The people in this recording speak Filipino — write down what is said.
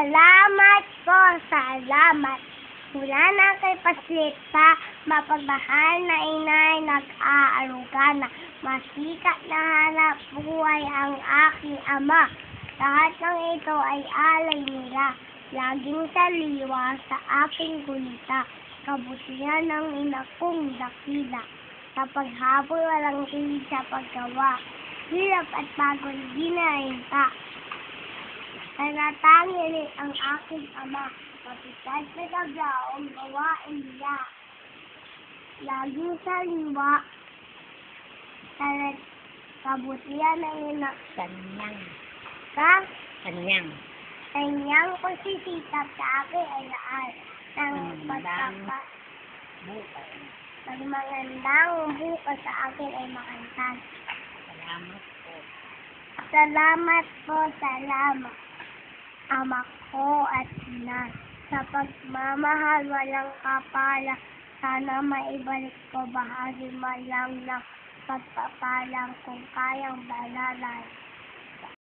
Salamat po, salamat. Mula na kay Paslit pa, mapagmahal na inay, nag-aaruga na. Masikat na hanap buhay ang aking ama. Lahat ng ito ay alay nila. Laging saliwa sa aking kulita. Kabutihan ng ina kong dakila. Sa paghabol walang tinig sa paggawa. Hirap at pagod ginahinta. Nanatangili ang aking ama. Kapitad sa gagawang gawain niya. Laging saliwa. Kabutihan ng ina. Kanyang pagsisikap sa akin ay lahat ng magandang bukas sa akin ay makantan. Salamat po, salamat. Ama ko at ina, sa pagmamahal walang kapala, sana maibalik ko bahagi man lang ng pagpapalang kung kayang balalay.